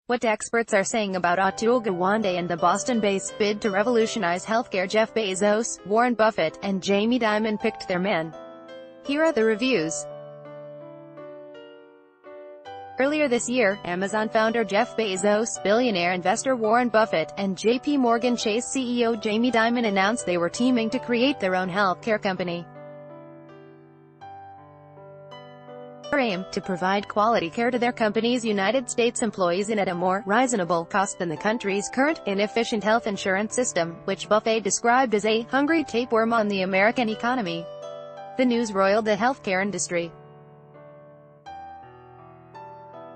What experts are saying about Atul Gawande and the Boston-based bid to revolutionize healthcare. Jeff Bezos, Warren Buffett, and Jamie Dimon picked their man. Here are the reviews. Earlier this year, Amazon founder Jeff Bezos, billionaire investor Warren Buffett, and J.P. Morgan Chase CEO Jamie Dimon announced they were teaming to create their own healthcare company. Their aim, to provide quality care to their company's United States employees at a more reasonable cost than the country's current, inefficient health insurance system, which Buffett described as a hungry tapeworm on the American economy. The news roiled the healthcare industry.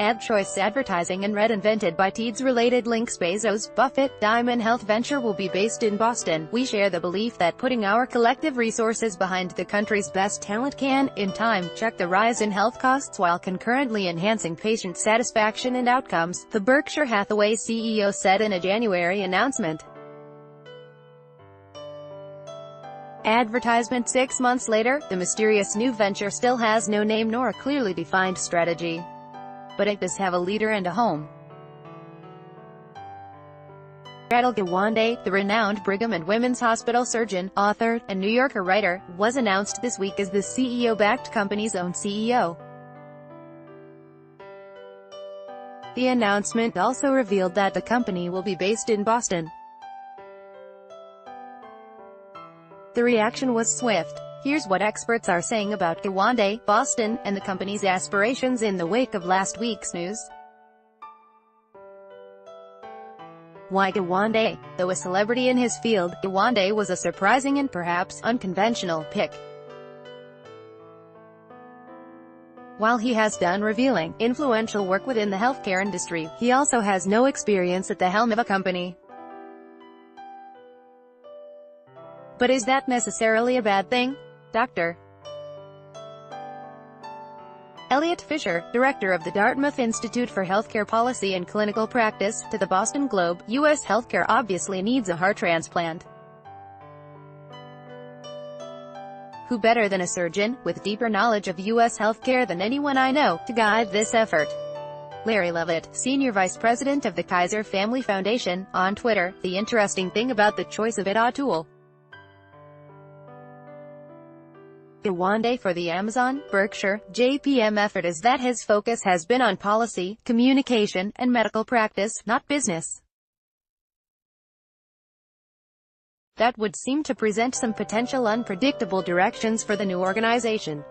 Ad choice advertising and red invented by TEDS-related links. Bezos, Buffett, Dimon Health Venture will be based in Boston. We share the belief that putting our collective resources behind the country's best talent can, in time, check the rise in health costs while concurrently enhancing patient satisfaction and outcomes, the Berkshire Hathaway CEO said in a January announcement. Advertisement. 6 months later, the mysterious new venture still has no name nor a clearly defined strategy. But it does have a leader and a home. Atul Gawande, the renowned Brigham and Women's Hospital surgeon, author, and New Yorker writer, was announced this week as the CEO-backed company's own CEO. The announcement also revealed that the company will be based in Boston. The reaction was swift. Here's what experts are saying about Gawande, Boston, and the company's aspirations in the wake of last week's news. Why Gawande? Though a celebrity in his field, Gawande was a surprising and perhaps unconventional pick. While he has done revealing, influential work within the healthcare industry, he also has no experience at the helm of a company. But is that necessarily a bad thing? Dr. Elliot Fisher, director of the Dartmouth Institute for Healthcare Policy and Clinical Practice, to the Boston Globe, U.S. healthcare obviously needs a heart transplant. Who better than a surgeon, with deeper knowledge of U.S. healthcare than anyone I know, to guide this effort? Larry Levitt, senior vice president of the Kaiser Family Foundation, on Twitter. The interesting thing about the choice of Atul Gawande for the Amazon, Berkshire, JPM effort is that his focus has been on policy, communication, and medical practice, not business. That would seem to present some potential unpredictable directions for the new organization.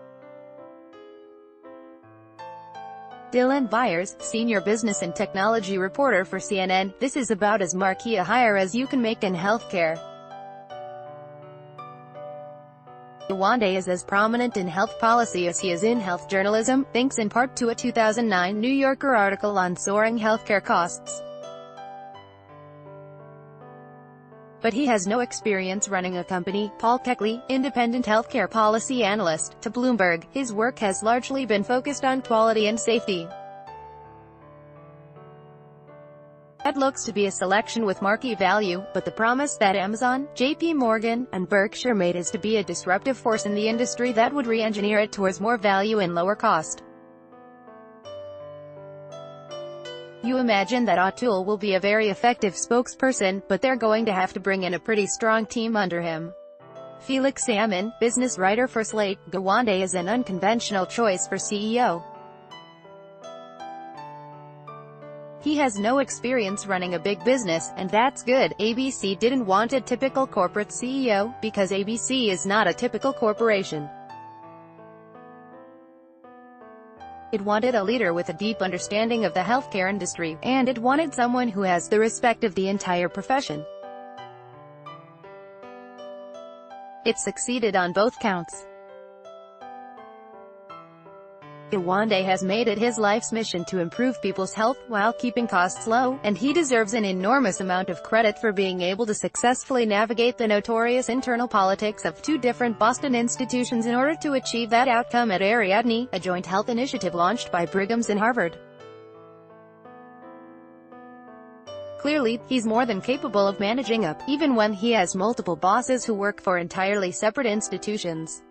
Dylan Byers, senior business and technology reporter for CNN, this is about as marquee a hire as you can make in healthcare. Gawande is as prominent in health policy as he is in health journalism, thanks in part to a 2009 New Yorker article on soaring healthcare costs. But he has no experience running a company. Paul Keckley, independent healthcare policy analyst, to Bloomberg, his work has largely been focused on quality and safety. That looks to be a selection with marquee value, but the promise that Amazon, J.P. Morgan, and Berkshire made is to be a disruptive force in the industry that would re-engineer it towards more value and lower cost. You imagine that Atul will be a very effective spokesperson, but they're going to have to bring in a pretty strong team under him. Felix Salmon, business writer for Slate, Gawande is an unconventional choice for CEO. He has no experience running a big business, and that's good. ABC didn't want a typical corporate CEO, because ABC is not a typical corporation. It wanted a leader with a deep understanding of the healthcare industry, and it wanted someone who has the respect of the entire profession. It succeeded on both counts. Gawande has made it his life's mission to improve people's health, while keeping costs low, and he deserves an enormous amount of credit for being able to successfully navigate the notorious internal politics of two different Boston institutions in order to achieve that outcome at Ariadne, a joint health initiative launched by Brigham's and Harvard. Clearly, he's more than capable of managing up, even when he has multiple bosses who work for entirely separate institutions.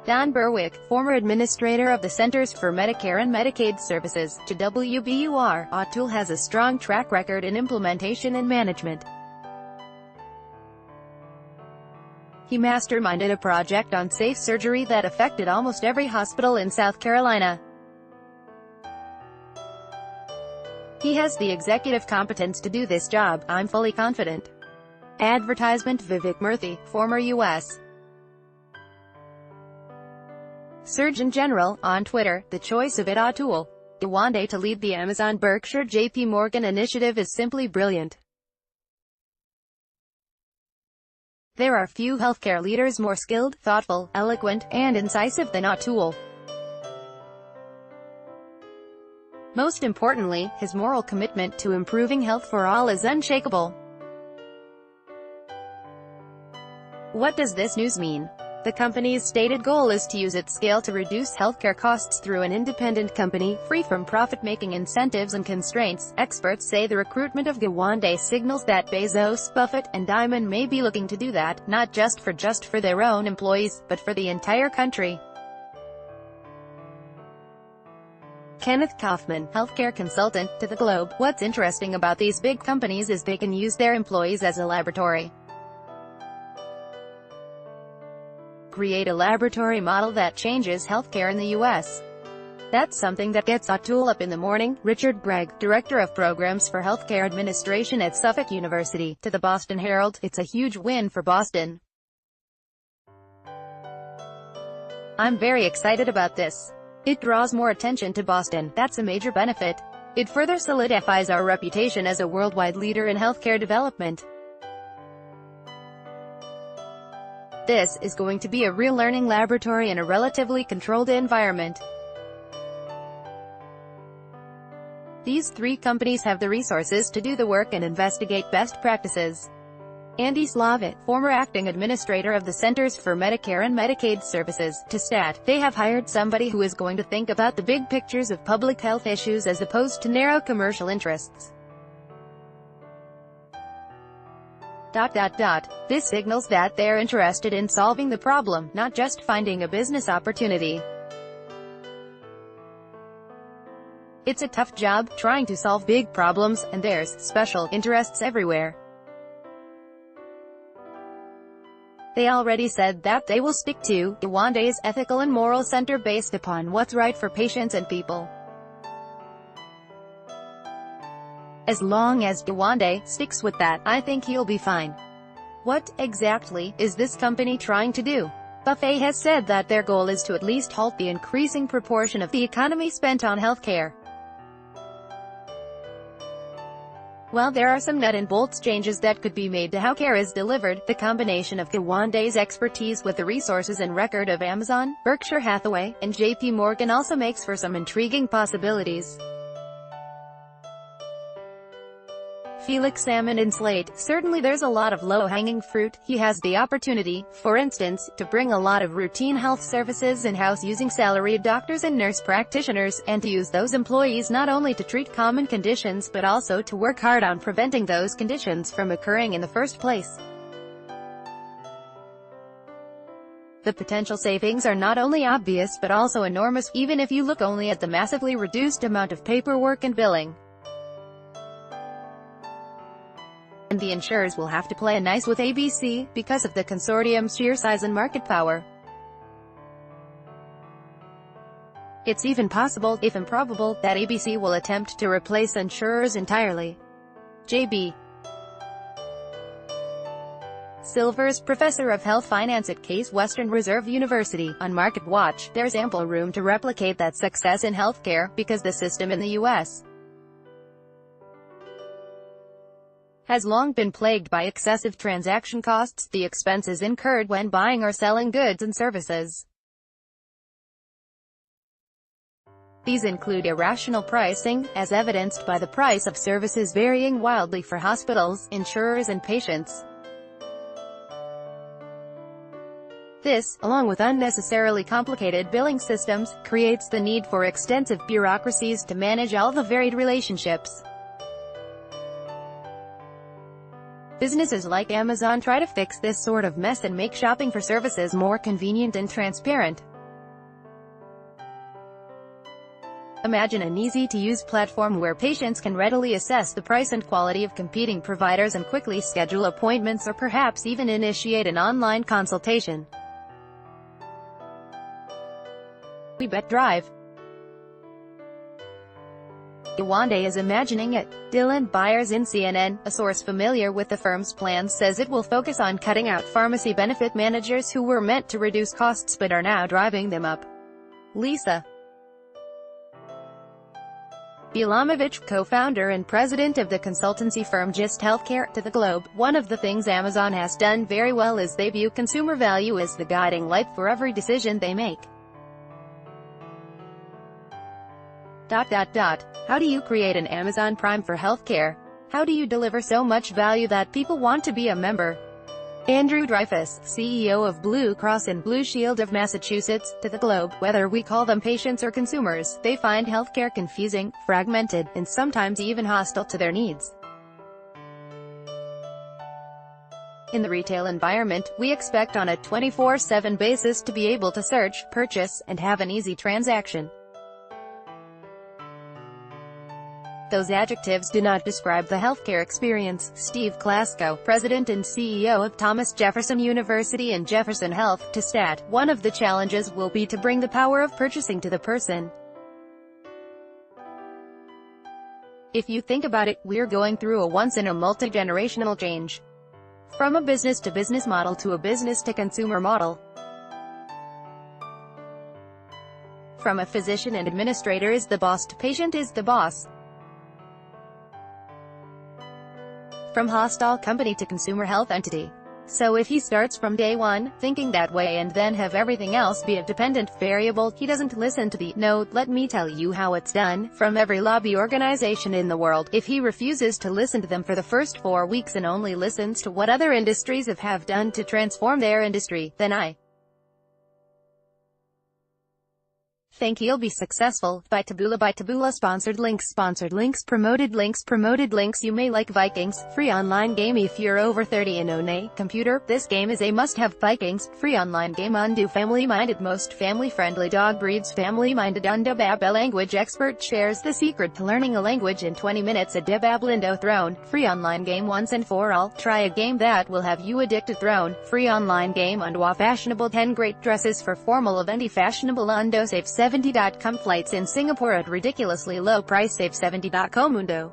Don Berwick, former administrator of the Centers for Medicare and Medicaid Services, to WBUR, Atul has a strong track record in implementation and management. He masterminded a project on safe surgery that affected almost every hospital in South Carolina. He has the executive competence to do this job, I'm fully confident. Advertisement. Vivek Murthy, former U.S. Surgeon General, on Twitter, the choice of Atul Gawande to lead the Amazon Berkshire JP Morgan initiative is simply brilliant. There are few healthcare leaders more skilled, thoughtful, eloquent, and incisive than Atul. Most importantly, his moral commitment to improving health for all is unshakable. What does this news mean? The company's stated goal is to use its scale to reduce healthcare costs through an independent company, free from profit-making incentives and constraints. Experts say the recruitment of Gawande signals that Bezos, Buffett, and Dimon may be looking to do that, not just for their own employees, but for the entire country. Kenneth Kaufman, healthcare consultant, to The Globe. What's interesting about these big companies is they can use their employees as a laboratory. Create a laboratory model that changes healthcare in the U.S. That's something that gets Atul up in the morning. Richard Gregg, Director of Programs for Healthcare Administration at Suffolk University, to the Boston Herald. It's a huge win for Boston. I'm very excited about this. It draws more attention to Boston. That's a major benefit. It further solidifies our reputation as a worldwide leader in healthcare development. This is going to be a real learning laboratory in a relatively controlled environment. These three companies have the resources to do the work and investigate best practices. Andy Slavitt, former acting administrator of the Centers for Medicare and Medicaid Services, to Stat, they have hired somebody who is going to think about the big pictures of public health issues as opposed to narrow commercial interests. This signals that they're interested in solving the problem, not just finding a business opportunity. It's a tough job, trying to solve big problems, and there's special interests everywhere. They already said that they will stick to Gawande's ethical and moral center based upon what's right for patients and people. As long as Gawande sticks with that, I think he'll be fine. What, exactly, is this company trying to do? Buffett has said that their goal is to at least halt the increasing proportion of the economy spent on healthcare. While there are some nut-and-bolts changes that could be made to how care is delivered, the combination of Gawande's expertise with the resources and record of Amazon, Berkshire Hathaway, and JP Morgan also makes for some intriguing possibilities. Felix Salmon in Slate, certainly there's a lot of low-hanging fruit. He has the opportunity, for instance, to bring a lot of routine health services in-house using salaried doctors and nurse practitioners, and to use those employees not only to treat common conditions but also to work hard on preventing those conditions from occurring in the first place. The potential savings are not only obvious but also enormous, even if you look only at the massively reduced amount of paperwork and billing. And the insurers will have to play nice with ABC, because of the consortium's sheer size and market power. It's even possible, if improbable, that ABC will attempt to replace insurers entirely. J.B. Silvers, professor of health finance at Case Western Reserve University, on Market Watch, there's ample room to replicate that success in healthcare, because the system in the U.S. has long been plagued by excessive transaction costs, the expenses incurred when buying or selling goods and services. These include irrational pricing, as evidenced by the price of services varying wildly for hospitals, insurers and patients. This, along with unnecessarily complicated billing systems, creates the need for extensive bureaucracies to manage all the varied relationships. Businesses like Amazon try to fix this sort of mess and make shopping for services more convenient and transparent. imagine an easy-to-use platform where patients can readily assess the price and quality of competing providers and quickly schedule appointments or perhaps even initiate an online consultation. We bet Drive. Gawande is imagining it. Dylan Byers in CNN, a source familiar with the firm's plans, says it will focus on cutting out pharmacy benefit managers who were meant to reduce costs but are now driving them up. Lisa Belamovich, co-founder and president of the consultancy firm Gist Healthcare, to the Globe, one of the things Amazon has done very well is they view consumer value as the guiding light for every decision they make. How do you create an Amazon Prime for healthcare? How do you deliver so much value that people want to be a member? Andrew Dreyfus, CEO of Blue Cross and Blue Shield of Massachusetts, to the Globe, whether we call them patients or consumers, they find healthcare confusing, fragmented, and sometimes even hostile to their needs. In the retail environment, we expect on a 24/7 basis to be able to search, purchase, and have an easy transaction. Those adjectives do not describe the healthcare experience. Steve Klasko, president and CEO of Thomas Jefferson University and Jefferson Health, to Stat, one of the challenges will be to bring the power of purchasing to the person. If you think about it, we're going through a once-in-a-multi-generational change. From a business-to-business model to a business-to-consumer model. From a physician and administrator is the boss to patient is the boss. From hostile company to consumer health entity. So if he starts from day one, thinking that way and then have everything else be a dependent variable, he doesn't listen to the, "No, let me tell you how it's done," from every lobby organization in the world. If he refuses to listen to them for the first 4 weeks and only listens to what other industries have done to transform their industry, then I think he'll be successful. By Taboola Sponsored links Promoted links You may like Vikings, free online game if you're over 30 and own a computer. This game is a must-have. Vikings, free online game. Undo family-minded. Most family-friendly dog breeds. Family-minded. Undubab. A language expert shares the secret to learning a language in 20 minutes. Adibab. Lindo. Throne, free online game once and for all. Try a game that will have you addicted. Throne, free online game. Undwa fashionable. 10 great dresses for formal event. Fashionable. Undo. Save 70.com flights in Singapore at ridiculously low price. Save 70.com. Undo.